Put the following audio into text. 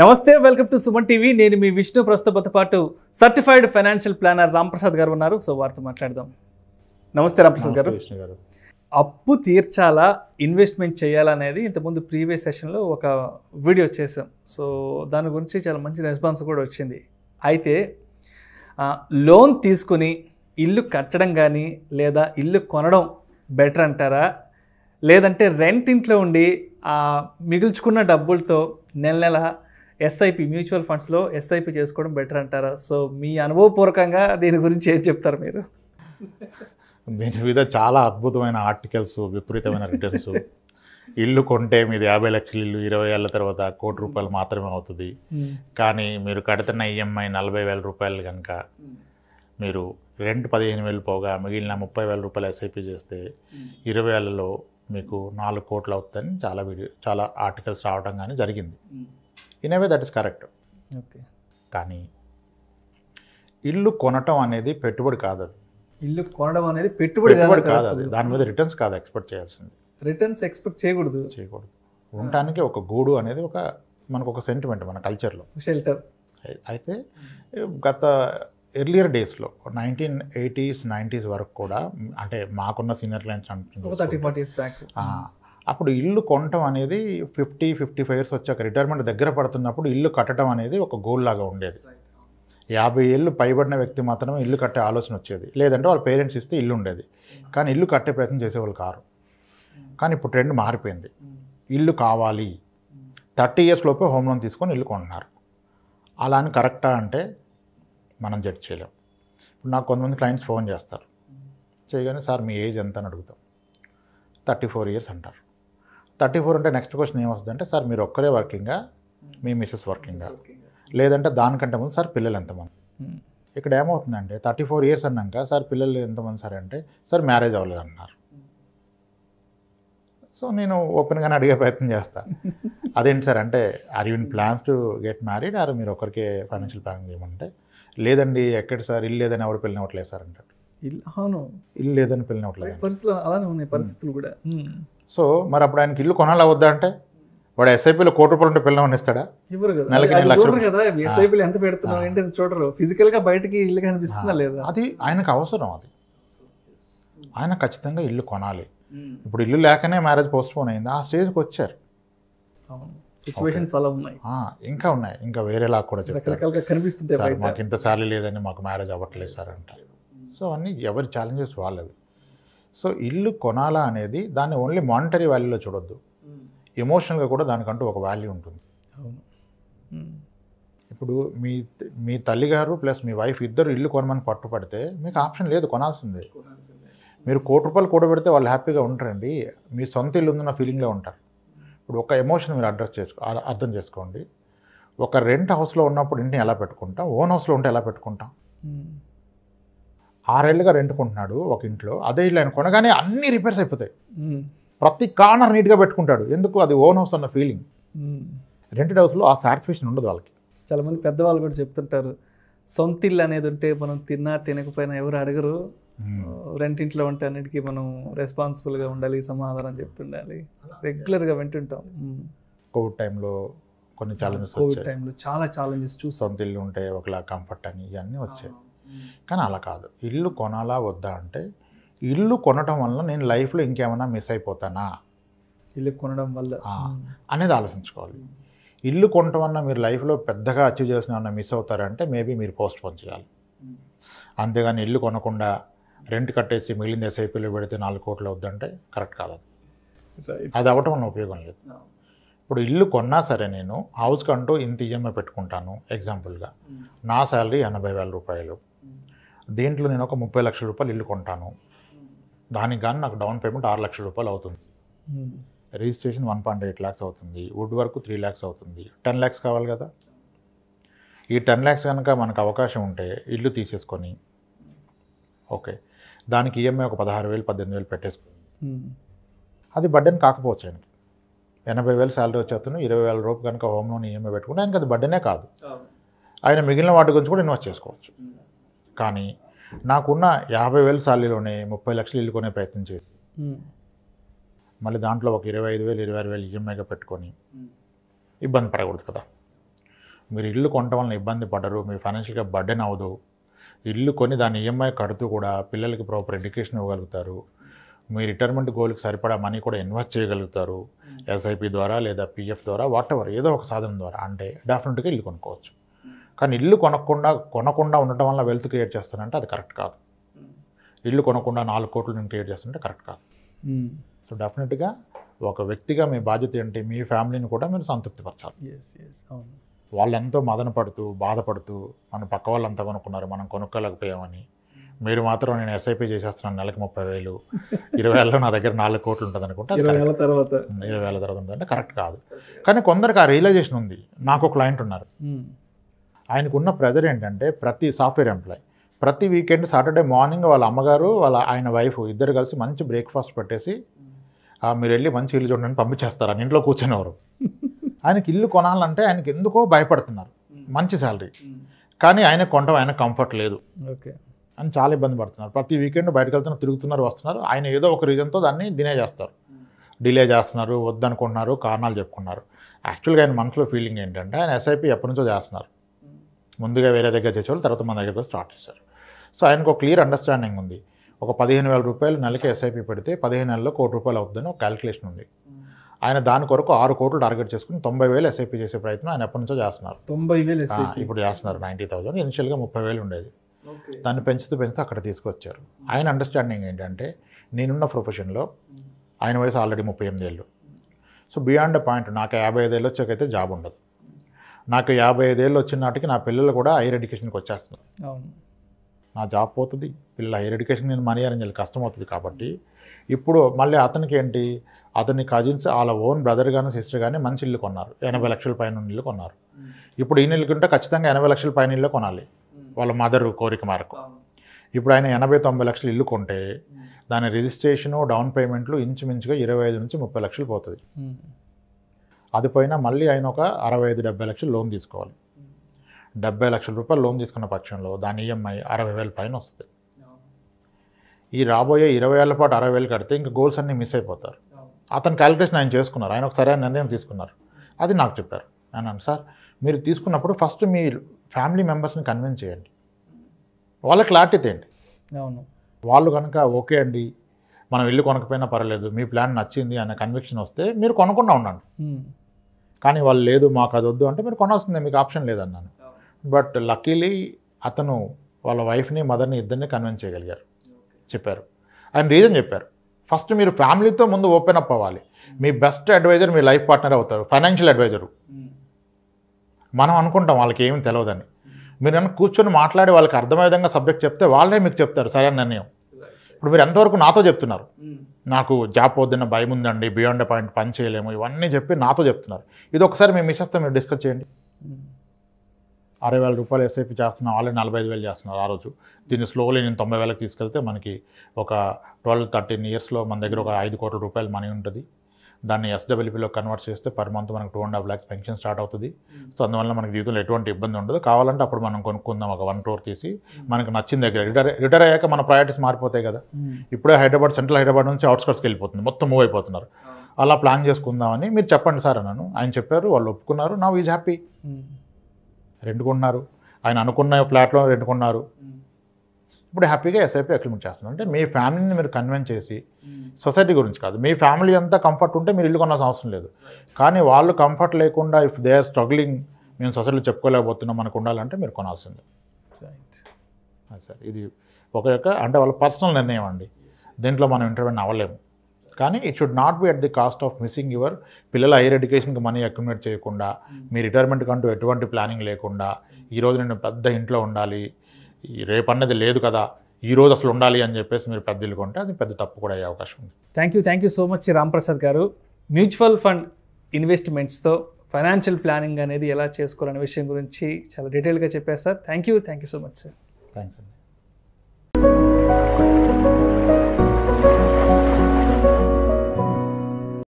నమస్తే, welcome to Suman TV. నేను మీ విష్ణు. ప్రస్తుతంతో పాటు సర్టిఫైడ్ ఫైనాన్షియల్ ప్లానర్ ప్రసాద్ గారు ఉన్నారు. సో వారితో మాట్లాడదాం. నమస్తే ప్రసాద్ గారు. అప్పు తీర్చాలా, ఇన్వెస్ట్మెంట్ చేయాలా అనేది ఇంతకుముందు ప్రీవియస్ సెషన్లో ఒక వీడియో చేసాం. సో దాని గురించి చాలా మంచి రెస్పాన్స్ కూడా వచ్చింది. అయితే లోన్ తీసుకుని ఇల్లు కట్టడం కానీ లేదా ఇల్లు కొనడం బెటర్ అంటారా, లేదంటే రెంట్ ఇంట్లో ఉండి మిగుల్చుకున్న డబ్బులతో నెల నెల ఎస్ఐపి మ్యూచువల్ ఫండ్స్లో ఎస్ఐపి చేసుకోవడం బెటర్ అంటారా? సో మీ అనుభవపూర్వకంగా దీని గురించి ఏం చెప్తారు మీరు? దీని మీద చాలా అద్భుతమైన ఆర్టికల్స్, విపరీతమైన రిటర్న్స్. ఇల్లు కొంటే మీది 50 లక్షల ఇల్లు 20 ఏళ్ళ తర్వాత ₹1 కోటి మాత్రమే అవుతుంది. కానీ మీరు కడుతున్న ఈఎంఐ 40,000 రూపాయలు కనుక మీరు రెంట్ 15,000 పోగా మిగిలిన 30,000 రూపాయలు ఎస్ఐపి చేస్తే 20 ఏళ్లలో మీకు 4 కోట్లు అవుతుందని చాలా ఆర్టికల్స్ రావడం కానీ జరిగింది. In a way that is correct. Okay, కానీ ఇల్లు కొనటం అనేది పెట్టుబడి కాదు. అది ఇల్లు కొనడం అనేది పెట్టుబడి కాదు. అది దాని మీద రిటర్న్స్ కాదు ఎక్స్పెక్ట్ చేయాల్సింది. రిటర్న్స్ ఎక్స్పెక్ట్ చేయకూడదు. ఉండటానికి ఒక గూడు అనేది మనకు ఒక సెంటిమెంట్ మన కల్చర్లో, షెల్టర్. అయితే గత ఎర్లియర్ డేస్లో 1980s 90s వరకు కూడా, అంటే మాకున్న సీనియర్ క్లయింట్స్ అప్పుడు ఇల్లు కొనటం అనేది 50-55 ఇయర్స్ వచ్చాక రిటైర్మెంట్ దగ్గర పడుతున్నప్పుడు ఇల్లు కట్టడం అనేది ఒక గోల్ లాగా ఉండేది. 50 ఏళ్ళు పైబడిన వ్యక్తి మాత్రమే ఇల్లు కట్టే ఆలోచన వచ్చేది. లేదంటే వాళ్ళ పేరెంట్స్ ఇస్తే ఇల్లు ఉండేది, కానీ ఇల్లు కట్టే ప్రయత్నం చేసేవాళ్ళు కారు. కానీ ఇప్పుడు ట్రెండ్ మారిపోయింది. ఇల్లు కావాలి, 30 ఇయర్స్ లోపే హోమ్ లోన్ తీసుకొని ఇల్లు కొంటున్నారు. అలా అని కరెక్టా అంటే మనం జడ్జ్ చేయలేం. ఇప్పుడు నాకు కొంతమంది క్లయింట్స్ ఫోన్ చేస్తారు, చేయగానే సార్ మీ ఏజ్ ఎంత అని అడుగుతాం. 34 ఇయర్స్ అంటారు. 34 అంటే నెక్స్ట్ క్వశ్చన్ ఏమొస్తుంది అంటే, సార్ మీరు ఒక్కరే వర్కింగా, మీ మిస్సెస్ వర్కింగా, లేదంటే దానికంటే ముందు సార్ పిల్లలు ఎంతమంది? ఇక్కడ ఏమవుతుందంటే 34 ఇయర్స్ అన్నాక సార్ పిల్లలు ఎంతమంది సార్ అంటే, సార్ మ్యారేజ్ అవ్వలేదు అంటున్నారు. సో నేను ఓపెన్గానే అడిగే ప్రయత్నం చేస్తాను, అదేంటి సార్ అంటే, are you in plans to get married, or మీరు ఒకరికే ఫైనాన్షియల్ ప్లానింగ్ చేయమంటే, లేదండి ఎక్కడ సార్ ఇల్లు లేదని ఎవరు పిల్లనివ్వట్లేదు సార్ అంటారు. ఇల్లు లేదని పిల్లనివ్వట్లేదు, పరిస్థితులు కూడా. సో మరి అప్పుడు ఆయనకి ఇల్లు కొనాలా వద్దా అంటే, వాడు ఎస్ఐపీలో ₹1 కోటి ఉంటే పిల్లలు ఇస్తాడా? నెలకి 1 లక్షలు కదా. ఎస్ఐపీలు ఎంత పెడుతున్నావు ఏంటి చూడరు, ఫిజికల్ గా బయటకి ఇల్లు కనిపిస్తుందా లేదా? అది ఆయనకు అవసరం. అది ఆయన ఖచ్చితంగా ఇల్లు కొనాలి. ఇప్పుడు ఇల్లు లేకనే మ్యారేజ్ పోస్ట్పోన్ అయింది. ఆ స్టేజ్కి వచ్చారు. సిచ్యువేషన్స్ అలా ఉన్నాయి, ఇంకా ఉన్నాయి, ఇంకా వేరేలా కూడా రకరకాలుగా కనిపిస్తుంటాయి. సార్ మాకు ఇంత శాలరీ లేదని మాకు మ్యారేజ్ అవ్వట్లేదు సార్ అంటారు. సో అన్నీ ఎవరి ఛాలెంజెస్ వాళ్ళవి. సో ఇల్లు కొనాలా అనేది దాన్ని ఓన్లీ మానిటరీ వాల్యూలో చూడొద్దు, ఎమోషనల్గా కూడా దానికంటూ ఒక వాల్యూ ఉంటుంది. ఇప్పుడు మీ తల్లిగారు ప్లస్ మీ వైఫ్ ఇద్దరు ఇల్లు కొనమని పట్టుపడితే మీకు ఆప్షన్ లేదు, కొనాల్సిందే. మీరు ₹1 కోటి కూడబెడితే వాళ్ళు హ్యాపీగా ఉంటారండి, మీ సొంత ఇల్లు ఉందన్న ఫీలింగ్లో ఉంటారు. ఇప్పుడు ఒక ఎమోషన్ మీరు అర్థం చేసుకోండి. ఒక రెంట్ హౌస్లో ఉన్నప్పుడు ఇంటిని ఎలా పెట్టుకుంటాం, ఓన్ హౌస్లో ఉంటే ఎలా పెట్టుకుంటాం? 6 ఏళ్ళుగా రెంట్ కొంటున్నాడు ఒక ఇంట్లో, అదే ఇల్లు ఆయన కొనగానే అన్ని రిపేర్స్ అయిపోతాయి, ప్రతి కార్నర్ నీట్గా పెట్టుకుంటాడు. ఎందుకు? అది ఓన్ హౌస్ అన్న ఫీలింగ్. రెంటెడ్ హౌస్లో ఆ సాటిస్ఫాక్షన్ ఉండదు వాళ్ళకి. చాలామంది పెద్దవాళ్ళు కూడా చెప్తుంటారు, సొంత ఇల్లు అనేది ఉంటే మనం తిన్నా తినకపోయినా ఎవరు అడగరు, రెంట్ ఇంట్లో ఉంటే అన్నిటికీ మనం రెస్పాన్సిబుల్గా ఉండాలి, సమాధానం చెప్తుండాలి. రెగ్యులర్గా వింటుంటాం. కోవిడ్ టైంలో కొన్ని ఛాలెంజెస్ టైంలో చాలా ఛాలెంజెస్ చూసి, సొంత ఇల్లు ఉంటే ఒకలా కంఫర్ట్ అని ఇవన్నీ వచ్చాయి. కానీ అలా కాదు. ఇల్లు కొనాలా వద్దా అంటే, ఇల్లు కొనడం వల్ల నేను లైఫ్లో ఇంకేమైనా మిస్ అయిపోతానా, ఇల్లు కొనడం వల్ల అనేది ఆలోచించుకోవాలి. ఇల్లు కొనటం వల్ల మీరు లైఫ్లో పెద్దగా అచీవ్ చేసిన ఏమన్నా మిస్ అవుతారంటే మేబీ మీరు పోస్ట్పోన్ చేయాలి. అంతేగాని ఇల్లు కొనకుండా రెంట్ కట్టేసి మిగిలిన ఎస్ఐపీలో పెడితే 4 కోట్లు అవుద్దంటే కరెక్ట్ కాదు. అది అవ్వటం వల్ల ఉపయోగం లేదు. ఇప్పుడు ఇల్లు కొన్నా సరే, నేను హౌస్కి అంటూ ఇంత ఈఎంఐ పెట్టుకుంటాను. ఎగ్జాంపుల్గా నా శాలరీ 80,000 రూపాయలు, దీంట్లో నేను ఒక 30 లక్షల రూపాయలు ఇల్లు కొంటాను. దానికి కానీ నాకు డౌన్ పేమెంట్ 6 లక్షల రూపాయలు అవుతుంది, రిజిస్ట్రేషన్ 1.8 lakhs అవుతుంది, వుడ్ వర్క్ 3 lakhs అవుతుంది, 10 lakhs కావాలి కదా. ఈ 10 lakhs కనుక మనకు అవకాశం ఉంటే ఇల్లు తీసేసుకొని, ఓకే, దానికి ఈఎంఐ ఒక 16,000 18,000 పెట్టేసుకొని, అది బర్డెన్ కాకపోవచ్చు. ఆయనకి 80,000 శాలరీ వచ్చేస్తున్నాను, 20,000 రూపాయలు కనుక హోమ్ లోన్ ఈఎంఐ పెట్టుకుంటే ఆయనకి అది బర్డెనే కాదు. ఆయన మిగిలిన వాటి గురించి కూడా ఇన్వెస్ట్ చేసుకోవచ్చు. కానీ నాకున్న 50,000 శాలరీలోనే 30 లక్షలు ఇల్లు కొనే ప్రయత్నం చేసి, మళ్ళీ దాంట్లో ఒక 25,000 26,000 ఈఎంఐగా పెట్టుకొని ఇబ్బంది పడకూడదు కదా. మీరు ఇల్లు కొనటం వలన ఇబ్బంది పడరు, మీ ఫైనాన్షియల్గా బర్డెన్ అవ్వదు, ఇల్లు కొని దాని ఈఎంఐ కడుతూ కూడా పిల్లలకి ప్రాపర్ ఎడ్యుకేషన్ ఇవ్వగలుగుతారు, మీ రిటైర్మెంట్ గోల్కి సరిపడా మనీ కూడా ఇన్వెస్ట్ చేయగలుగుతారు ఎస్ఐపి ద్వారా లేదా పిఎఫ్ ద్వారా వాటెవర్ ఏదో ఒక సాధనం ద్వారా, అంటే డెఫినెట్గా ఇల్లు కొనుక్కోవచ్చు. కానీ ఇల్లు కొనకుండా ఉండటం వల్ల వెల్త్ క్రియేట్ చేస్తానంటే అది కరెక్ట్ కాదు. ఇల్లు కొనకుండా 4 కోట్లు నేను క్రియేట్ చేస్తానంటే కరెక్ట్ కాదు. సో డెఫినెట్గా ఒక వ్యక్తిగా మీ బాధ్యత ఏంటి, మీ ఫ్యామిలీని కూడా మీరు సంతృప్తిపరచాలి. వాళ్ళు ఎంతో మదన పడుతూ బాధపడుతూ మన పక్క వాళ్ళంతా కొనుక్కున్నారు మనం కొనుక్కోలేకపోయామని, మీరు మాత్రం నేను ఎస్ఐపి చేసేస్తున్నాను నెలకు 30,000, 20 ఏళ్ళలో నా దగ్గర 4 కోట్లు ఉంటుంది అనుకుంటే 20 ఏళ్ళ తర్వాత ఉంటుందంటే కరెక్ట్ కాదు. కానీ కొందరికి ఆ రియలైజేషన్ ఉంది. నాకు ఒక క్లయింట్ ఉన్నారు, ఆయనకున్న ప్రెజర్ ఏంటంటే ప్రతి సాఫ్ట్వేర్ ఎంప్లాయ్ ప్రతి వీకెండ్ సాటర్డే మార్నింగ్ వాళ్ళ అమ్మగారు ఆయన వైఫ్ ఇద్దరు కలిసి మంచి బ్రేక్ఫాస్ట్ పెట్టేసి మీరు వెళ్ళి మంచి ఇల్లు చూడండి పంపించేస్తారు అని ఇంట్లో కూర్చునేవారు. ఆయనకి ఇల్లు కొనాలంటే ఆయనకి ఎందుకో భయపడుతున్నారు, మంచి శాలరీ కానీ ఆయన కొనడం ఆయన కంఫర్ట్ లేదు అని చాలా ఇబ్బంది పడుతున్నారు. ప్రతి వీకెండ్ బయటకు వెళ్తున్నారు, తిరుగుతున్నారు, వస్తున్నారు, ఆయన ఏదో ఒక రీజన్తో దాన్ని డిలే చేస్తున్నారు, వద్దనుకుంటున్నారు, కారణాలు చెప్పుకున్నారు. యాక్చువల్గా ఆయన మనసులో ఫీలింగ్ ఏంటంటే ఆయన ఎస్ఐపి ఎప్పటి నుంచో చేస్తున్నారు, ముందుగా వేరే దగ్గర చేసేవాళ్ళు, తర్వాత మన దగ్గర స్టార్ట్ చేశారు. సో ఆయనకు ఒక క్లియర్ అండర్స్టాండింగ్ ఉంది, ఒక 15,000 రూపాయలు నెలకి ఎస్ఐపి పెడితే 15 నెలల్లో 1 కోటి రూపాయలు అవుతుందని ఒక క్యాలిక్యులేషన్ ఉంది. ఆయన దాని కొరకు 6 కోట్లు టార్గెట్ చేసుకుని 90,000 ఎస్ఐపి చేసే ప్రయత్నం ఆయన ఎప్పటి నుంచో చేస్తున్నారు. 90,000 ఇప్పుడు చేస్తున్నారు. 90,000 ఇనిషియల్గా 30,000 ఉండేది, దాన్ని పెంచుతూ అక్కడ తీసుకొచ్చారు. ఆయన అండర్స్టాండింగ్ ఏంటంటే నేనున్న ప్రొఫెషన్లో ఆయన వయసు ఆల్రెడీ 38 ఏళ్ళు. సో బియాండ్ పాయింట్ నాకు 55 ఏళ్ళు వచ్చాకైతే జాబ్ ఉండదు, నాకు 55 ఏళ్ళు వచ్చిన నాటికి నా పిల్లలు కూడా హైయర్ ఎడ్యుకేషన్కి వచ్చేస్తున్నారు, నా జాబ్ పోతుంది, పిల్లల హైయర్ ఎడ్యుకేషన్ నేను మనీ అరేంజ్ కష్టం అవుతుంది. కాబట్టి ఇప్పుడు మళ్ళీ అతనికి ఏంటి, అతని కజిన్స్ వాళ్ళ ఓన్ బ్రదర్ కానీ సిస్టర్ కానీ మంచి ఇల్లు కొన్నారు, 80 లక్షల పైన ఇల్లు కొన్నారు. ఇప్పుడు ఈయన ఇల్లు కొంటే ఖచ్చితంగా 80 లక్షల పైన ఇల్లు కొనాలి వాళ్ళ మదర్ కోరిక మేరకు. ఇప్పుడు ఆయన 80-90 లక్షలు ఇల్లు కొంటే దాని రిజిస్ట్రేషను డౌన్ పేమెంట్లు ఇంచుమించుగా 25 నుంచి 30 లక్షలు పోతుంది. అది పోయినా మళ్ళీ ఆయన ఒక 65-70 లక్షలు లోన్ తీసుకోవాలి. 70 లక్షల రూపాయలు లోన్ తీసుకున్న పక్షంలో దాని ఈఎంఐ 60,000 పైన వస్తుంది. ఈ రాబోయే 20 ఏళ్ల పాటు 60,000 కడితే ఇంకా గోల్స్ అన్నీ మిస్ అయిపోతారు. అతను క్యాలిక్యులేషన్ ఆయన చేసుకున్నారు, ఆయన ఒక సరైన నిర్ణయం తీసుకున్నారు. అది నాకు చెప్పారు. నేను సార్ మీరు తీసుకున్నప్పుడు ఫస్ట్ మీ ఫ్యామిలీ మెంబర్స్ని కన్విన్స్ చేయండి, వాళ్ళ క్లారిటీ ఏంటి. వాళ్ళు కనుక ఓకే అండి మనం ఇల్లు కొనకపోయినా పర్వాలేదు, మీ ప్లాన్ నచ్చింది అన్న కన్విక్షన్ వస్తే మీరు కొనకుండా ఉండండి. కానీ వాళ్ళు లేదు మాకు అది వద్దు అంటే మీరు కొనాల్సిందే, మీకు ఆప్షన్ లేదన్నాను. బట్ లక్కీలీ అతను వాళ్ళ వైఫ్ని మదర్ని ఇద్దరిని కన్విన్స్ చేయగలిగారు, చెప్పారు. ఆయన రీజన్ చెప్పారు, ఫస్ట్ మీరు ఫ్యామిలీతో ముందు ఓపెన్ అప్ అవ్వాలి. మీ బెస్ట్ అడ్వైజర్ మీ లైఫ్ పార్ట్నర్ అవుతారు, ఫైనాన్షియల్ అడ్వైజరు. మనం అనుకుంటాం వాళ్ళకి ఏమీ తెలియదని, మీరు కనుక కూర్చొని మాట్లాడి వాళ్ళకి అర్థమయ్యే విధంగా సబ్జెక్ట్ చెప్తే వాళ్ళే మీకు చెప్తారు సరైన నిర్ణయం. ఇప్పుడు మీరు ఎంతవరకు నాతో చెప్తున్నారు, నాకు జాబ్ వద్దన్న భయం ఉందండి, బియాండ్ పాయింట్ పని చేయలేము, ఇవన్నీ చెప్పి నాతో చెప్తున్నారు. ఇది ఒకసారి మీ మిస్సెస్తో మీరు డిస్కస్ చేయండి. 60,000 రూపాయలు ఎస్ఐపి చేస్తున్నాం, ఆల్రెడీ 45,000 చేస్తున్నారు ఆ రోజు. దీన్ని స్లోలీ నేను 90,000కి తీసుకెళ్తే మనకి ఒక 12-13 ఇయర్స్లో మన దగ్గర ఒక 5 కోట్ల రూపాయలు మనీ ఉంటుంది. దాన్ని ఎస్డబ్ల్యూపీలో కన్వర్ట్ చేస్తే పర్ మంత్ మనకు 2.5 lakhs పెన్షన్ స్టార్ట్ అవుతుంది. సో అందువల్ల మనకి జీవితంలో ఎటువంటి ఇబ్బంది ఉండదు. కావాలంటే అప్పుడు మనం కొనుక్కుందాం ఒక 1 crore తీసి, మనకు నచ్చిన దగ్గర రిటైర్ అయ్యాక మన ప్రయారిటీస్ మారిపోతాయి కదా. ఇప్పుడే సెంట్రల్ హైదరాబాద్ నుంచి అవుట్స్కట్స్కి వెళ్ళిపోతుంది, మొత్తం మూవ్ అయిపోతున్నారు. అలా ప్లాన్ చేసుకుందామని మీరు చెప్పండి సార్ అన్నాను. ఆయన చెప్పారు, వాళ్ళు ఒప్పుకున్నారు. Now is happy. రెండుకున్నారు, ఆయన అనుకున్న ఫ్లాట్లో రెండుకున్నారు. ఇప్పుడు హ్యాపీగా ఎస్ఐపి అక్లిమెంట్ చేస్తున్నారు. అంటే మీ ఫ్యామిలీని మీరు కన్విన్స్ చేసి, సొసైటీ గురించి కాదు, మీ ఫ్యామిలీ అంతా కంఫర్ట్ ఉంటే మీరు ఇల్లు కొనాల్సిన అవసరం లేదు. కానీ వాళ్ళు కంఫర్ట్ లేకుండా ఇఫ్ దే ఆర్ స్ట్రగ్లింగ్, మేము సొసైటీలో చెప్పుకోలేకపోతున్నాం మనకు ఉండాలంటే మీరు కొనాల్సిందే. సార్ ఇది ఒక అంటే వాళ్ళ పర్సనల్ నిర్ణయం అండి, దీంట్లో మనం ఇంటర్వ్యూని అవ్వలేము. కానీ it should not be at the cost of missing your పిల్లల హైయర్ ఎడ్యుకేషన్కి మనీ అక్యుములేట్ చేయకుండా, మీ రిటైర్మెంట్ కంటూ ఎటువంటి ప్లానింగ్ లేకుండా, ఈరోజు నేను పెద్ద ఇంట్లో ఉండాలి, రేపన్నది లేదు కదా, ఈరోజు అసలు ఉండాలి అని చెప్పేసి మీరు పెద్ద ఇల్లు కొంటే అది పెద్ద తప్పు కూడా అయ్యే అవకాశం ఉంది. Thank you so much Ramprasad గారు. మ్యూచువల్ ఫండ్ ఇన్వెస్ట్మెంట్స్తో ఫైనాన్షియల్ ప్లానింగ్ అనేది ఎలా చేసుకోవాలనే విషయం గురించి చాలా డీటెయిల్గా చెప్పారు sir. Thank you so much sir. Thanks అండి.